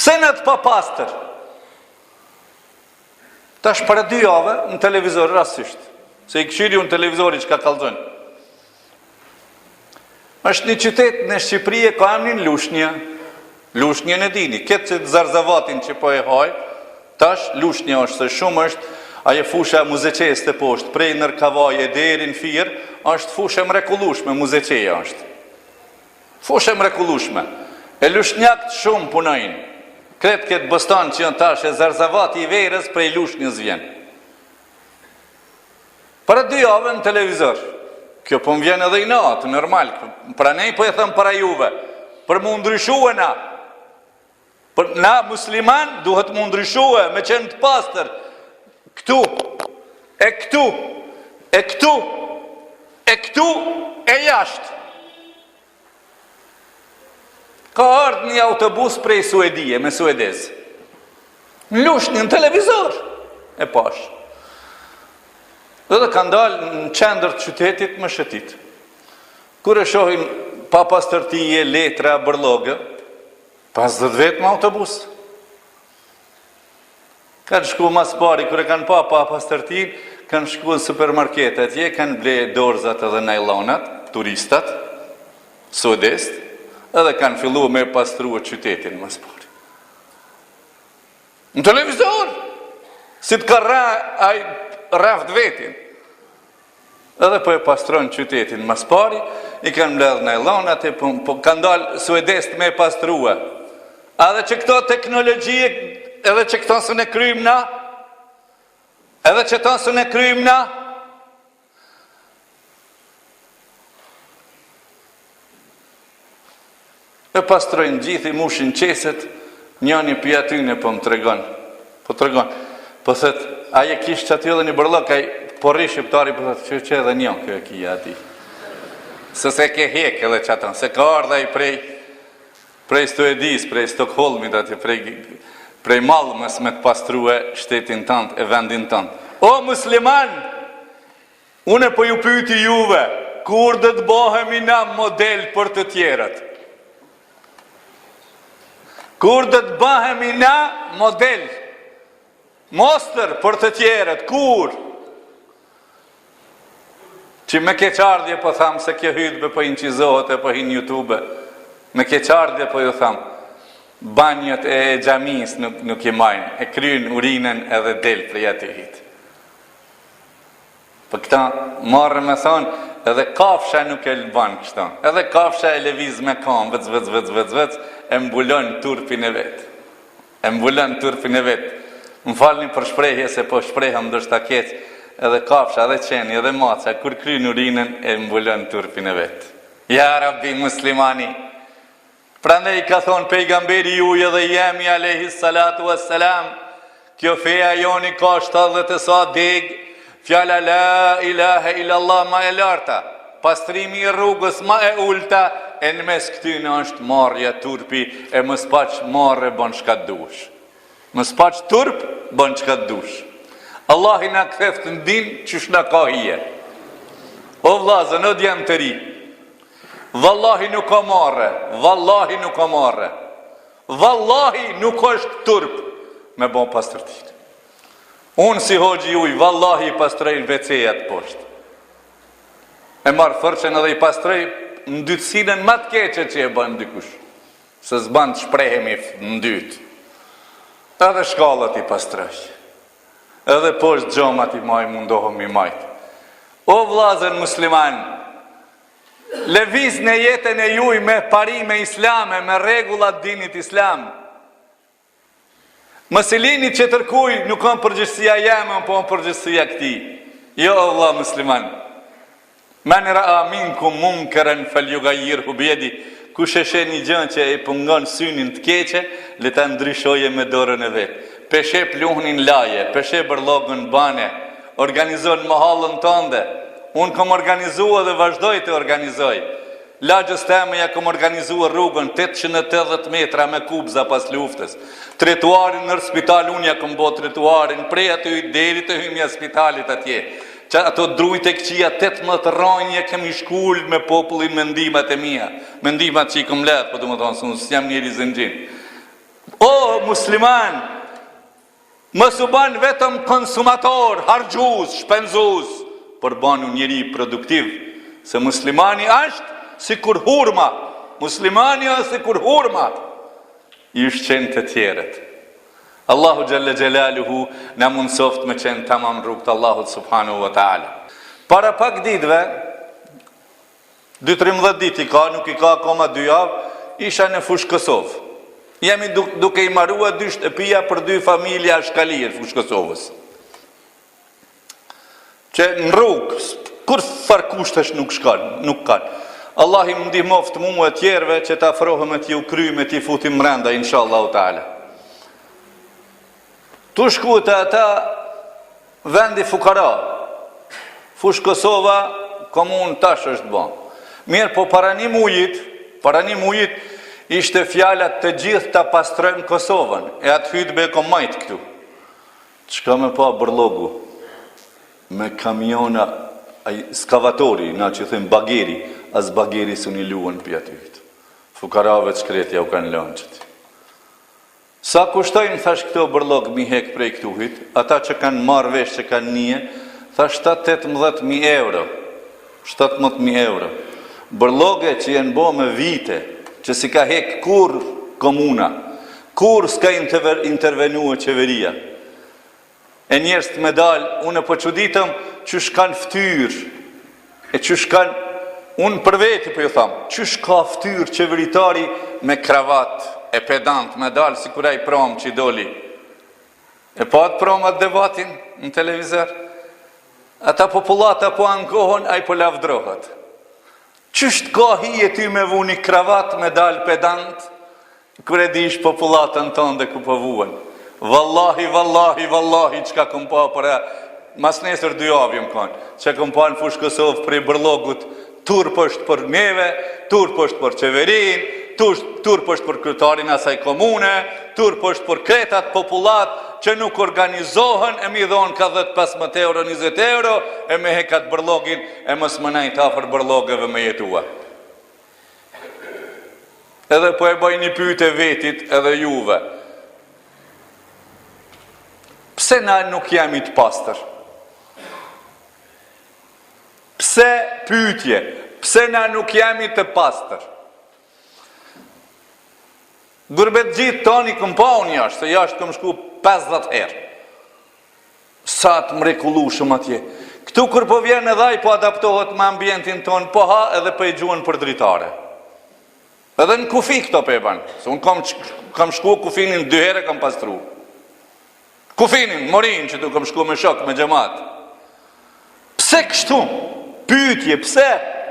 Senet pa pastër. Tash para 2 javë në televizor rastisht. Se i këshiri unë televizori që ka kalzën. Është një qytet në Shqipëri ka emnin Lushnja. Lushnjën e dini. Këtë që Zarzavatin që po e haj, tash Lushnja është se shumë është aje fusha muzeqes të poshtë, prej Nërkavaje deri në Fier, është fushë mrekullueshme, muzeqeja është. Fushë mrekullueshme. E Lushnjakt shumë punojnë. Kretë këtë bostan që janë tash e Zarzavati i Verës prej Lushnjës vjen. Para 2 javë në televizor. Kjo po më vjen edhe i natë, normal. Pra nej po e thëmë para juve. Për mu ndryshue na. Për na musliman duhet mu ndryshue me qenë të pastër. Këtu, e këtu, e këtu, e këtu, e jashtë. Ka ardhë një autobus prej Suedije, me suedez. Në Lushnjë, në televizor. E pash. Dhe kanë dalë në qendër të qytetit më shëtit. Kur e shohin pa pastërtije, letra, bërlogë, 50 vetë më autobus. Kanë shku mas pari, kër e kanë pa pastërtin, kanë shku në supermarket atje, kanë ble dorzat edhe najlonat, turistat, suedest, edhe kanë fillu me pastrua qytetin mas pari. Në televizor, si të ka raft vetin. Edhe po e pastron qytetin mas pari, i kanë mbledh najlonat, po kanë dalë suedest me pastrua. Edhe që këto teknologjie, edhe që këto së ne kryim na, edhe që këto së ne kryim na, e pastrojnë gjithi mushin qeset, njani për atyne po më tregon. Po tregon. Po thët, aje kishë që aty edhe një bërlok, po rri shqiptari, po thët, që edhe një kjo e kija ati. Se se ke hek edhe që atën, se ka ardha i prej Suedis, prej Stockholmit, ati, prej Malmës me të pastrue shtetin tënd e vendin tënd. O musliman, une po ju pyti juve, kur dhe të bohemi na model për të tjerët? Kur dhe të bëhemi na model, mostër për të tjerët, kur? Që me keqardje po thamë se kjo hytbe po inqizohet e po hinë YouTube, me keqardje po ju thamë, banjët e gjamis nuk i majnë, e krynë urinën edhe del për aty hitë. Për këta marrë me thonë, edhe kafsha nuk e lëban kështa, edhe kafsha e leviz me kam, vëc, e mbulon turpin e vetë. E mbulon turpin e vetë. Më falni për shprehje se po shprehëm dështë keqë, edhe kafsha, edhe qeni, edhe maca, kur krynë urinën, e mbulon turpin e vetë. Ja, Rabbi muslimani, prandaj ka thonë pejgamberi juj edhe jemi alayhi salatu wassalam, kjo feja joni ka 70 e sa deg, fjala la ilaha illallah ma e larta, pastrimi i rrugës ma e ulta, e në mes këtyne është marrja turpi, e më spaq marrë bën shka dush. Më spaq turp, bën shka dush. Allah i na këtheft në din që shna ka hije. O vlazën, o djemë të ri, vallahi nuk ka marrë, vallahi nuk ka marrë, vallahi nuk është turp me bon pastërtin. Unë si hoxhi juj, vallahi i pastrejnë vecejat poshtë. E marë fërqen edhe i pastrejnë në dytësinën më të keqe që e bënë dikush, se zban të shprehemi në dytë. Edhe shkallët i pastrejnë, edhe poshtë gjomat i maj mundohëm i majtë. O vlazën musliman, leviz në jetën e juj me parime islame, me regullat dinit islam. Mësilini që tërkuj nuk kanë përgjësia jeme, po në përgjësia këti. Jo, Allah musliman. Men ra'a minkum munkaran falyughayyirhu biyadi, kush e sheh një gjë që e pungon synin të keqe, le ta ndryshoje me dorën e vet. Peshe pluhnin laje, peshe bërllogën bane, organizon mahallën tënde. Unë kom organizuar dhe vazhdoj të organizoj. Lagjës teme ja kom organizuar rrugën 880 metra me kubza pas luftës. Tretuarin në spital unë ja kom bo tretuarin, prej aty deri të hymja spitalit atje. Që ato drujt e këqia 18 rajnje kemi shkull me popullin mendimat e mija. Mendimat që i kom ledhë, po du më thonë, së jam njeri zëngjin. O, musliman, mos u ban vetëm konsumator, harxhues, shpenzues, por banu njeri produktiv, se muslimani është sikur hurma. Muslimani është sikur hurma i ushqen të tjerët. Allahu Gjelle Gjelaluhu në mundsoft me qenë tamam rrugët Allahut subhanahu wa ta'ala. Para pak ditëve, 2-13 ditë i ka, nuk i ka akoma 2 javë, isha në Fushë Kosovë. Jemi duke i marrua 2 shtëpia për 2 familja shkalie në Fushë Kosovës. Që në rrugë, kur farkushtesh nuk kanë. Allah i më ndihmoft mu e tjerve që ta afrohem e t'ju kryme, t'i futim mrenda, inshallah ta'ala. Tu shku të ata vendi fukara, Fushë Kosova, komunë tash është bon. Mirë, po para një mujit, ishte fjallat të gjithë ta pastrojmë Kosovën, e atë hytë be kom majtë këtu. Qka me pa bërlogu, me kamiona, skavatori, na që thëmë bageri, as bageri së një luën për aty hytë. Fukarave të shkretja u kanë lënë qëti. Sa kushtojnë, thash këto bërlog mi hek prej këtu hytë, ata që kanë marrë vesh që kanë një, thash 18.000 euro. 17.000 euro. Bërloge që jenë bo me vite, që si ka hek kur komuna, kur s'ka intervenu e qeveria. E njerës të medal, unë e po quditëm që shkan ftyrë, e që shkan, unë për veti për ju thamë, që shka ftyrë qeveritari me kravat e pedant, medal, si kura i promë që i doli. E po atë promë atë debatin në televizor, ata populata po ankohon, a i po lavdrohet. Qështë ka hije ty me vu një kravat, medal, pedant, kër e dish populatën tonë dhe ku po vuen. Wallahi, që ka këm pa për e, mas nesër 2 javë jëmë kanë, që këm pa në Fushë Kosovë për i bërlogut, turp është për neve, turp është për qeverin, turp është për kryetarin asaj komune, turp është për kretat populat që nuk organizohen, e mi dhonë ka 15 euro, 20 euro, e me hekat bërlogin, e mës më najt afer bërlogëve me jetua. Edhe po e bëj një pyetje vetit edhe juve. Pse na nuk jemi të pastër? Pse pyetje? Pse na nuk jemi të pastër? Gurbet gjithë tani këm pa unë jashtë, se jashtë këm shku 50 herë. Sa të mrekullueshëm atje. Këtu kur po vjen edhe ai po adaptohet me ambientin ton, po ha edhe po i gjuan për dritare. Edhe në kufi këto peban, se unë kam shku kufinin 2 herë kam pastru. Kufinin, morin që tu kam shku me shok, me gjemat. Pse kështu? Pyetje, pse?